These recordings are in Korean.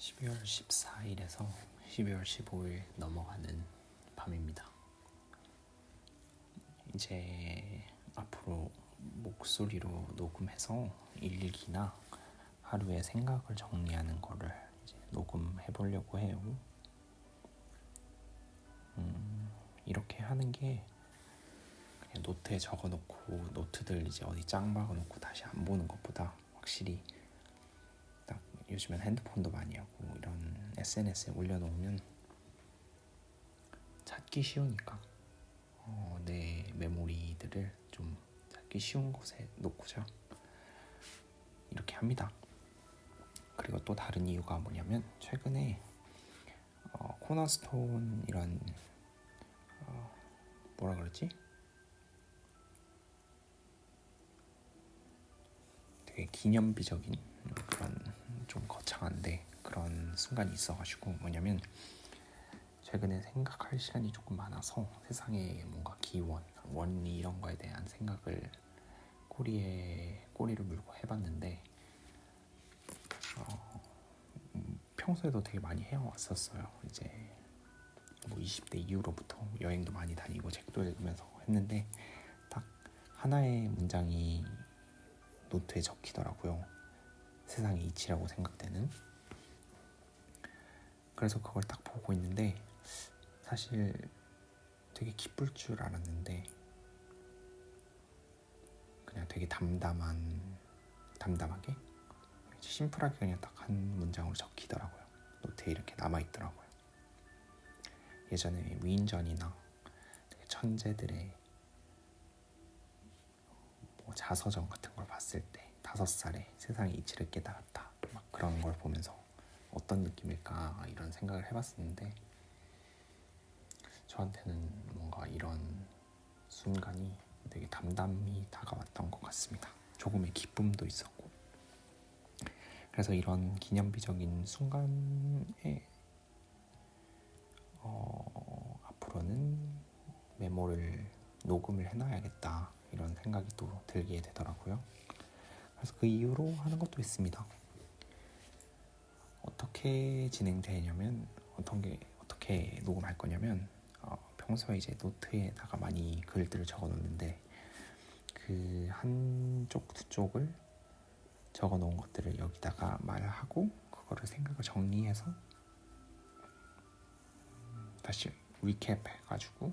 12월 14일에서 12월 15일 넘어가는 밤입니다. 이제 앞으로 목소리로 녹음해서 일기나 하루의 생각을 정리하는 거를 이제 녹음해 보려고 해요. 이렇게 하는 게 그냥 노트에 적어놓고 노트들 이제 어디 짱 박아놓고 다시 안 보는 것보다 확실히 딱 요즘엔 핸드폰도 많이 하고 이런 SNS에 올려놓으면 찾기 쉬우니까 내 메모리들을 좀 찾기 쉬운 곳에 놓고자 이렇게 합니다. 그리고 또 다른 이유가 뭐냐면 최근에 코너스톤 이런 뭐라 그러지? 되게 기념비적인 그런 좀 거창한데 그런 순간이 있어가지고 뭐냐면 최근에 생각할 시간이 조금 많아서 세상의 뭔가 기원, 원리 이런 거에 대한 생각을 꼬리를 물고 해봤는데 평소에도 되게 많이 해왔었어요. 이제 뭐 20대 이후로부터 여행도 많이 다니고 책도 읽으면서 했는데 딱 하나의 문장이 노트에 적히더라고요. 세상의 이치라고 생각되는. 그래서 그걸 딱 보고 있는데 사실 되게 기쁠 줄 알았는데 그냥 되게 담담하게 심플하게 그냥 딱 한 문장으로 적히더라고요. 노트에 이렇게 남아있더라고요. 예전에 위인전이나 되게 천재들의 뭐 자서전 같은 걸 봤을 때 5살에 세상의 이치를 깨달았다 막 그런 걸 보면서 어떤 느낌일까 이런 생각을 해봤었는데 저한테는 뭔가 이런 순간이 되게 담담히 다가왔던 것 같습니다. 조금의 기쁨도 있었고 그래서 이런 기념비적인 순간에 앞으로는 메모를 녹음을 해놔야겠다 이런 생각이 또 들게 되더라고요. 그래서 그 이후로 하는 것도 있습니다. 어떻게 진행되냐면 어떻게 녹음할 거냐면 평소에 이제 노트에다가 많이 글들을 적어놓는데 그 한쪽 두 쪽을 적어놓은 것들을 여기다가 말하고 그거를 생각을 정리해서 다시 리캡 해가지고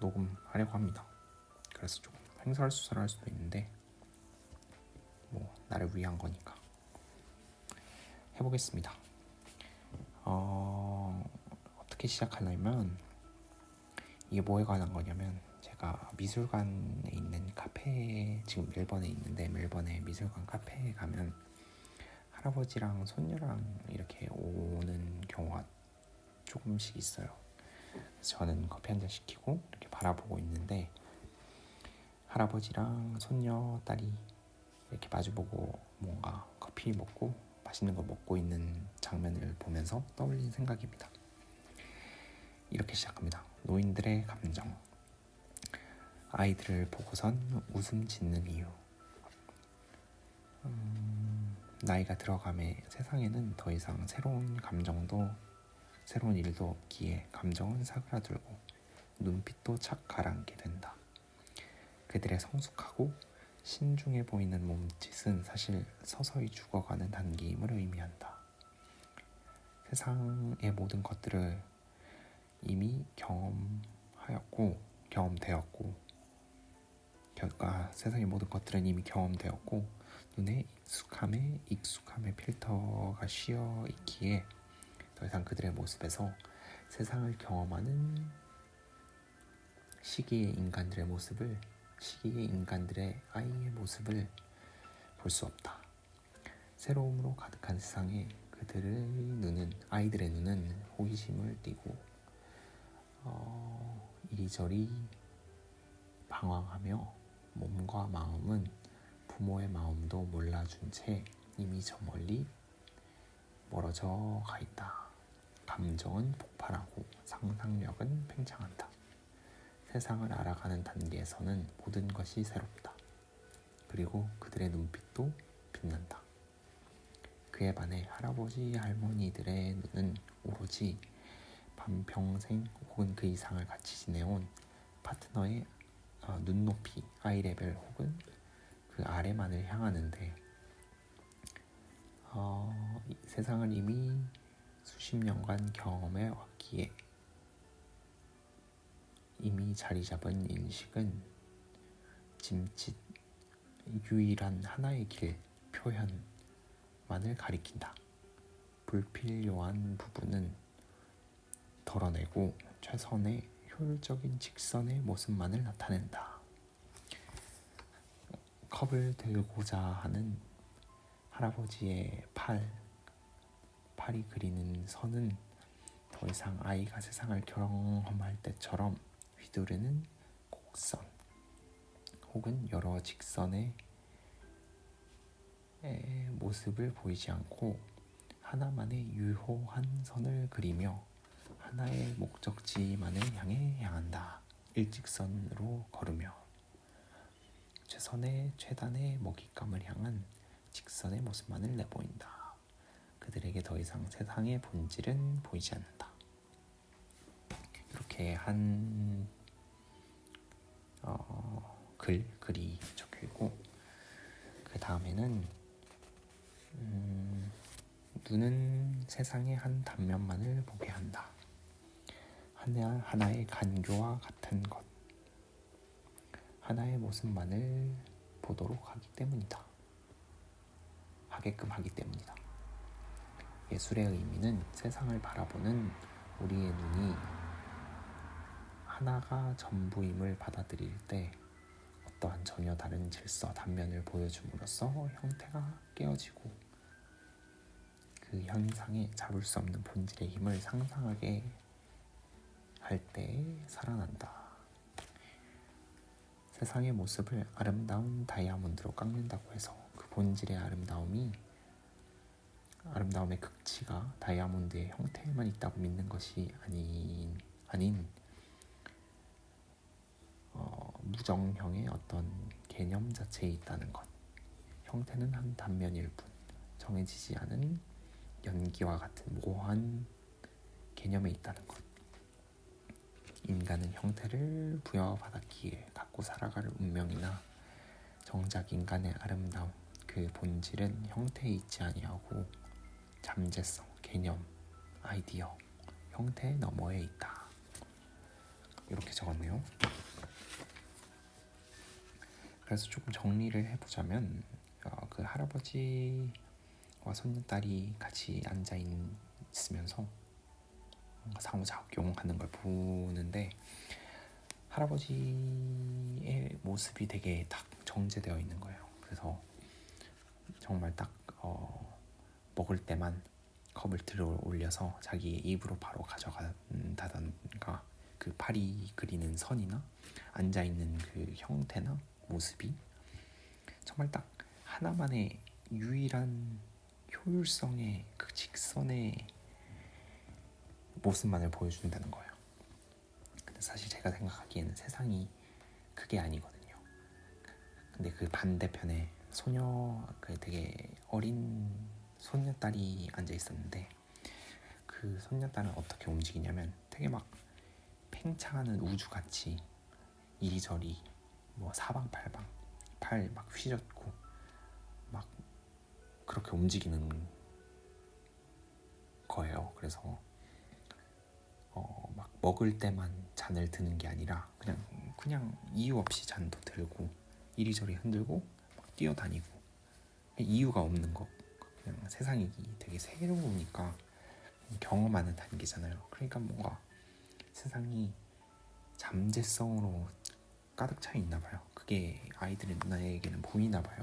녹음하려고 합니다. 그래서 조금 횡설수설할 수도 있는데 뭐 나를 위한 거니까 해보겠습니다. 어떻게 시작하냐면 이게 뭐에 관한 거냐면 제가 미술관에 있는 카페 지금 멜번에 있는데 멜번에 미술관 카페에 가면 할아버지랑 손녀랑 이렇게 오는 경우가 조금씩 있어요. 그래서 저는 커피 한잔 시키고 이렇게 바라보고 있는데 할아버지랑 손녀 딸이 이렇게 마주보고 뭔가 커피 먹고 맛있는 거 먹고 있는 장면을 보면서 떠올린 생각입니다. 이렇게 시작합니다. 노인들의 감정. 아이들을 보고선 웃음 짓는 이유. 나이가 들어감에 세상에는 더 이상 새로운 일도 없기에 감정은 사그라들고 눈빛도 착 가라앉게 된다. 그들의 성숙하고 신중해 보이는 몸짓은 사실 서서히 죽어가는 단계임을 의미한다. 세상의 모든 것들을 이미 세상의 모든 것들은 이미 경험되었고 눈에 익숙함의 필터가 씌어 있기에 더 이상 그들의 모습에서 세상을 경험하는 시기의 인간들의 아이의 모습을 볼 수 없다. 새로움으로 가득한 세상에 아이들의 눈은 호기심을 띠고 이리저리 방황하며 몸과 마음은 부모의 마음도 몰라준 채 이미 저 멀리 멀어져 가 있다. 감정은 폭발하고 상상력은 팽창한다. 세상을 알아가는 단계에서는 모든 것이 새롭다. 그리고 그들의 눈빛도 빛난다. 그에 반해 할아버지 할머니들의 눈은 오로지 반평생 혹은 그 이상을 같이 지내온 파트너의 눈높이, 아이레벨 혹은 그 아래만을 향하는데 세상을 이미 수십 년간 경험해 왔기에 이미 자리 잡은 인식은 짐짓 유일한 하나의 길, 표현만을 가리킨다. 불필요한 부분은 덜어내고 최선의 효율적인 직선의 모습만을 나타낸다. 컵을 들고자 하는 할아버지의 팔이 그리는 선은 더 이상 아이가 세상을 경험할 때처럼 휘두르는 곡선 혹은 여러 직선의 모습을 보이지 않고 하나만의 유효한 선을 그리며 하나의 목적지만을 향해 향한다. 일직선으로 걸으며 최단의 먹잇감을 향한 직선의 모습만을 내보인다. 그들에게 더 이상 세상의 본질은 보이지 않는다. 이렇게 한 글이 적혀있고 그 다음에는 눈은 세상의 한 단면만을 보게 한다. 하나의 간교와 같은 것, 하나의 모습만을 보도록 하게끔 하기 때문이다. 예술의 의미는 세상을 바라보는 우리의 눈이 하나가 전부임을 받아들일 때 어떠한 전혀 다른 질서, 단면을 보여줌으로써 형태가 깨어지고 그 현상에 잡을 수 없는 본질의 힘을 상상하게 할 때 살아난다. 세상의 모습을 아름다운 다이아몬드로 깎는다고 해서 그 본질의 아름다움의 극치가 다이아몬드의 형태에만 있다고 믿는 것이 아닌 무정형의 어떤 개념 자체에 있다는 것. 형태는 한 단면일 뿐 정해지지 않은 연기와 같은 모호한 개념에 있다는 것. 인간은 형태를 부여받았기에 갖고 살아갈 운명이나 정작 인간의 아름다움, 그 본질은 형태에 있지 아니하고 잠재성, 개념, 아이디어, 형태 너머에 있다. 이렇게 적었네요. 그래서 조금 정리를 해보자면 그 할아버지와 손녀딸이 같이 앉아 있으면서 상호작용하는 걸 보는데 할아버지의 모습이 되게 딱 정제되어 있는 거예요. 그래서 정말 딱 먹을 때만 컵을 들어 올려서 자기 입으로 바로 가져간다던가 그 팔이 그리는 선이나 앉아있는 그 형태나 모습이 정말 딱 하나만의 유일한 효율성의 그 직선의 모습만을 보여준다는 거예요. 근데 사실 제가 생각하기에는 세상이 그게 아니거든요. 근데 그 반대편에 그 되게 어린 손녀딸이 앉아 있었는데 그 손녀딸은 어떻게 움직이냐면 되게 막 팽창하는 우주같이 이리저리 뭐 사방팔방 팔 막 휘젓고 막 그렇게 움직이는 거예요. 그래서 막 먹을 때만 잔을 드는 게 아니라 그냥 이유 없이 잔도 들고 이리저리 흔들고 막 뛰어다니고 이유가 없는 거. 그냥 세상이 되게 새로우니까 경험하는 단계잖아요. 그러니까 뭔가 세상이 잠재성으로 가득 차 있나 봐요. 그게 아이들의 누나에게는 보이나 봐요.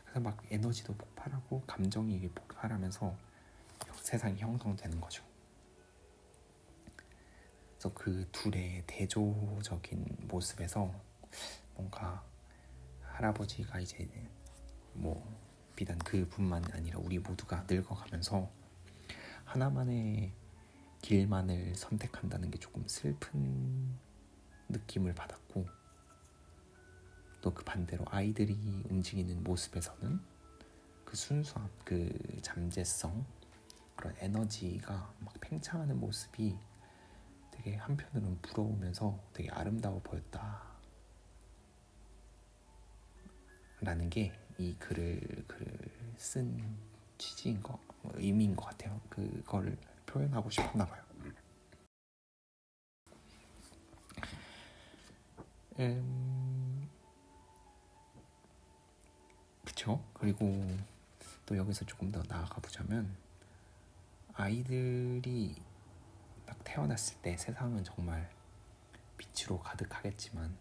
그래서 막 에너지도 폭발하고 감정이 폭발하면서 세상이 형성되는 거죠. 그래서 그 둘의 대조적인 모습에서 뭔가 할아버지가 이제 뭐 비단 그뿐만 아니라 우리 모두가 늙어가면서 하나만의 길만을 선택한다는 게 조금 슬픈 느낌을 받았고 또 그 반대로 아이들이 움직이는 모습에서는 그 순수함, 그 잠재성, 그런 에너지가 막 팽창하는 모습이 되게 한편으로는 부러우면서 되게 아름다워 보였다 라는 게 이 글을 쓴 취지인 거, 의미인 것 같아요. 그걸 표현하고 싶었나 봐요. 그쵸? 그리고 또 여기서 조금 더 나아가 보자면, 아이들이 딱 태어났을 때 세상은 정말 빛으로 가득하겠지만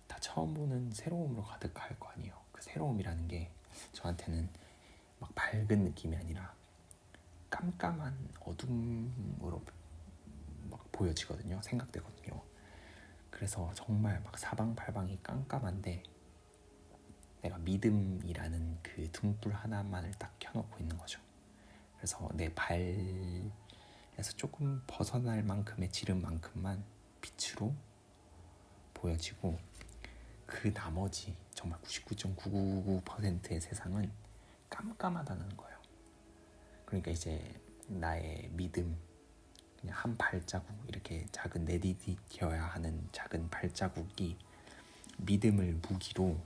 다 처음 보는 새로움으로 가득할 거 아니에요. 그 새로움이라는 게 저한테는 막 밝은 느낌이 아니라 깜깜한 어둠으로 막 보여지거든요. 생각되거든요. 그래서 정말 막 사방팔방이 깜깜한데 내가 믿음이라는 그 등불 하나만을 딱 켜놓고 있는 거죠. 그래서 내 발에서 조금 벗어날 만큼의 지름만큼만 빛으로 보여지고, 그 나머지 정말 99.999%의 세상은 깜깜하다는 거예요. 그러니까 이제 나의 믿음, 그냥 한 발자국, 이렇게 작은 내디디뎌야 하는 작은 발자국이 믿음을 무기로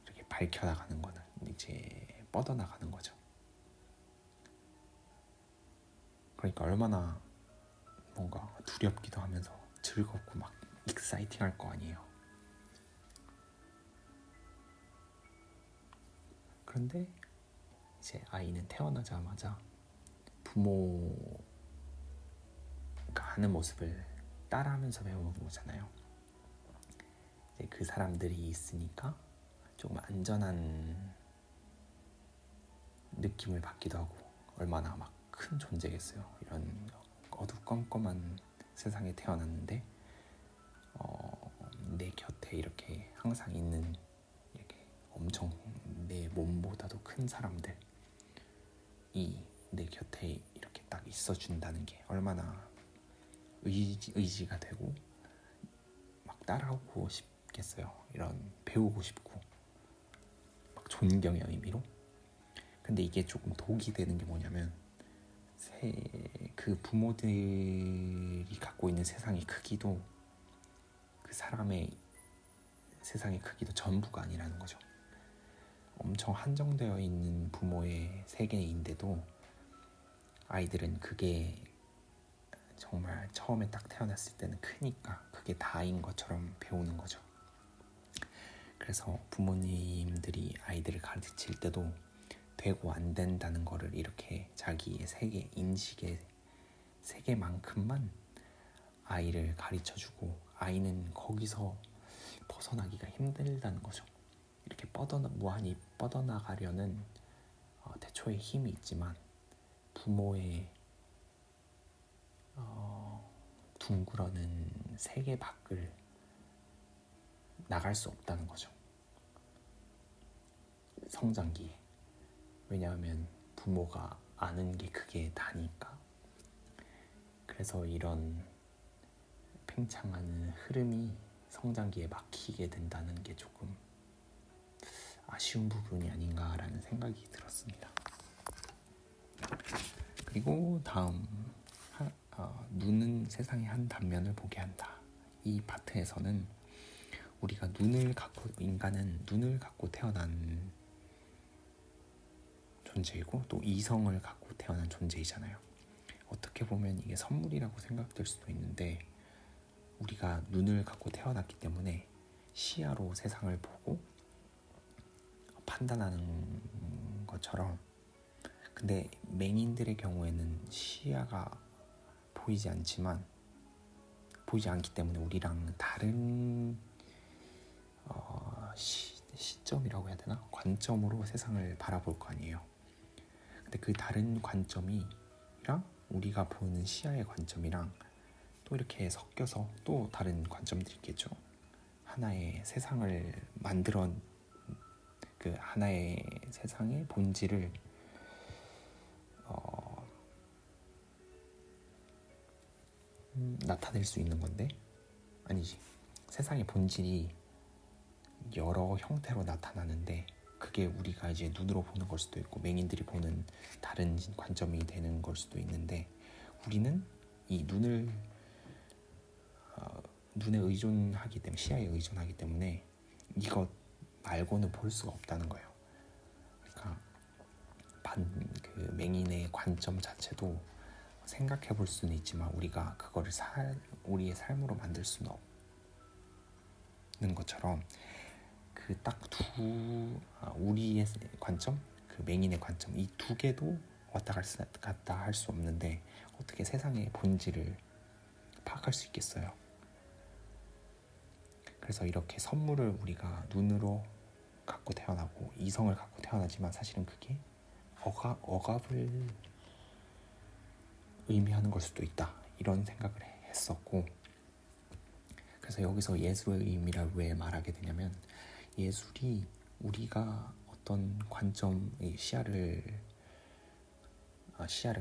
이렇게 밝혀나가는 거는 이제 뻗어나가는 거죠. 그러니까 얼마나 뭔가 두렵기도 하면서 즐겁고 막 익사이팅할 거 아니에요. 그런데 이제 아이는 태어나자마자 부모가 하는 모습을 따라하면서 배우는 거잖아요. 이제 그 사람들이 있으니까 조금 안전한 느낌을 받기도 하고, 얼마나 막 큰 존재겠어요. 이런 어두컴컴한 세상에 태어났는데 내 곁에 이렇게 항상 있는, 이렇게 엄청 내 몸보다도 큰 사람들이 내 곁에 이렇게 딱 있어준다는 게 얼마나 의지가 되고 막 따라오고 싶겠어요. 이런 배우고 싶고 막 존경의 의미로. 근데 이게 조금 독이 되는 게 뭐냐면, 그 부모들이 갖고 있는 세상의 크기도 그 사람의 세상의 크기도 전부가 아니라는 거죠. 엄청 한정되어 있는 부모의 세계인데도 아이들은 그게 정말 처음에 딱 태어났을 때는 크니까 그게 다인 것처럼 배우는 거죠. 그래서 부모님들이 아이들을 가르칠 때도 되고 안 된다는 거를 이렇게 자기의 세계, 인식의 세계만큼만 아이를 가르쳐주고, 아이는 거기서 벗어나기가 힘들다는 거죠. 이렇게 무한히 뻗어나가려는 태초의 힘이 있지만 부모의 둥그러는 세계 밖을 나갈 수 없다는 거죠. 성장기에. 왜냐하면 부모가 아는 게 그게 다니까. 그래서 이런 팽창하는 흐름이 성장기에 막히게 된다는 게 조금 아쉬운 부분이 아닌가라는 생각이 들었습니다. 그리고 다음, 눈은 세상의 한 단면을 보게 한다. 이 파트에서는 우리가 인간은 눈을 갖고 태어난 존재이고 또 이성을 갖고 태어난 존재이잖아요. 어떻게 보면 이게 선물이라고 생각될 수도 있는데, 우리가 눈을 갖고 태어났기 때문에 시야로 세상을 보고 판단하는 것처럼, 근데 맹인들의 경우에는 시야가 보이지 않기 때문에 우리랑 다른 시점이라고 해야 되나? 관점으로 세상을 바라볼 거 아니에요. 근데 그 다른 관점이랑 우리가 보는 시야의 관점이랑 또 이렇게 섞여서 또 다른 관점들이 있겠죠. 하나의 세상을 만들어, 그 하나의 세상의 본질을 나타낼 수 있는 건데, 아니지, 세상의 본질이 여러 형태로 나타나는데 그 그게 우리가 이제 눈으로 보는 걸 수도 있고 맹인들이 보는 다른 관점이 되는 걸 수도 있는데, 우리는 이 눈에 의존하기 때문에, 시야에 의존하기 때문에 이것 말고는 볼 수가 없다는 거예요. 그러니까 그 맹인의 관점 자체도 생각해 볼 수는 있지만 우리가 그거를 우리의 삶으로 만들 수는 없는 것처럼, 그 딱 우리의 관점, 그 맹인의 관점, 이 두 개도 왔다 갔다 할 수 없는데 어떻게 세상의 본질을 파악할 수 있겠어요. 그래서 이렇게 선물을 우리가 눈으로 갖고 태어나고 이성을 갖고 태어나지만 사실은 그게 억압을 의미하는 걸 수도 있다, 이런 생각을 했었고, 그래서 여기서 예술의 의미를 왜 말하게 되냐면, 예술이 우리가 어떤 관점의 시야를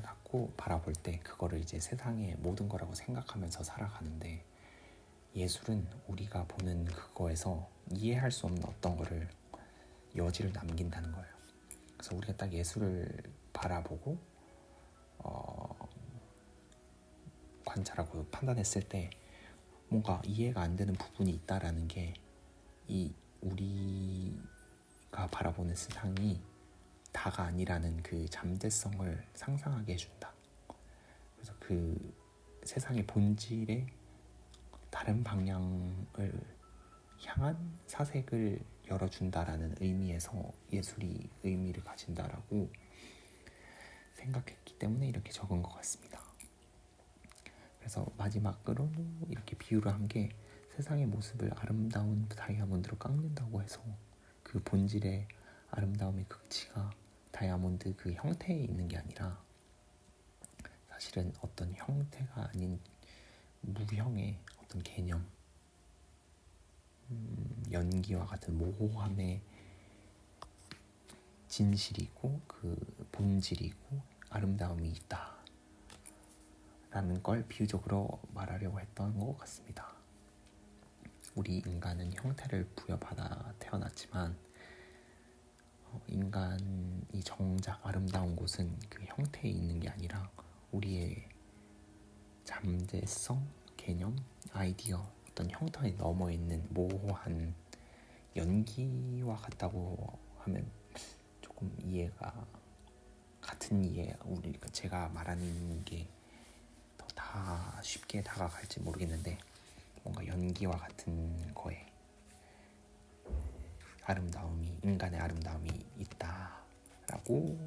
갖고 바라볼 때 그거를 이제 세상의 모든 거라고 생각하면서 살아가는데, 예술은 우리가 보는 그거에서 이해할 수 없는 어떤 거를 여지를 남긴다는 거예요. 그래서 우리가 딱 예술을 바라보고 관찰하고 판단했을 때 뭔가 이해가 안 되는 부분이 있다라는 게 이 우리가 바라보는 세상이 다가 아니라는 그 잠재성을 상상하게 해준다. 그래서 그 세상의 본질에 다른 방향을 향한 사색을 열어준다라는 의미에서 예술이 의미를 가진다라고 생각했기 때문에 이렇게 적은 것 같습니다. 그래서 마지막으로 이렇게 비유를 한 게, 세상의 모습을 아름다운 다이아몬드로 깎는다고 해서 그 본질의 아름다움의 극치가 다이아몬드 그 형태에 있는 게 아니라, 사실은 어떤 형태가 아닌 무형의 어떤 개념, 연기와 같은 모호함의 진실이고 그 본질이고 아름다움이 있다 라는 걸 비유적으로 말하려고 했던 것 같습니다. 우리 인간은 형태를 부여받아 태어났지만 인간이 정작 아름다운 곳은 그 형태에 있는 게 아니라 우리의 잠재성, 개념, 아이디어, 어떤 형태에 넘어 있는 모호한 연기와 같다고 하면 조금 같은 이해, 제가 말하는 게 더 쉽게 다가갈지 모르겠는데, 뭔가 연기와 같은 거에 인간의 아름다움이 있다라고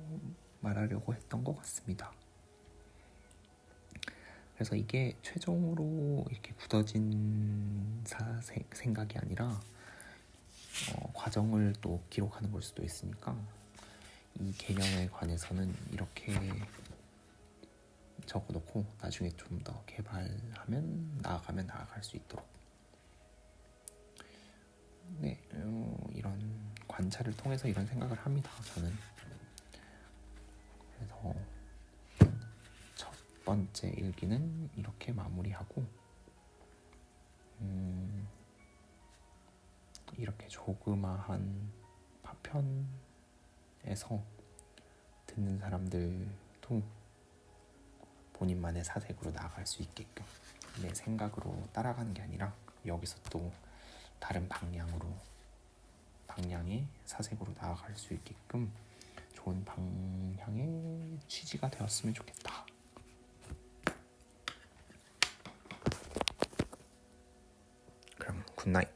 말하려고 했던 것 같습니다. 그래서 이게 최종으로 이렇게 굳어진 생각이 아니라 과정을 또 기록하는 걸 수도 있으니까, 이 개념에 관해서는 이렇게 적어놓고 나중에 좀 더 나아갈 수 있도록, 이런 관찰을 통해서 이런 생각을 합니다, 저는. 그래서 첫 번째 일기는 이렇게 마무리하고, 이렇게 조그마한 파편에서 듣는 사람들도 본인만의 사색으로 나아갈 수 있게끔, 내 생각으로 따라가는 게 아니라 여기서 또 다른 방향의 사색으로 나아갈 수 있게끔 좋은 방향의 취지가 되었으면 좋겠다. 그럼 굿나잇.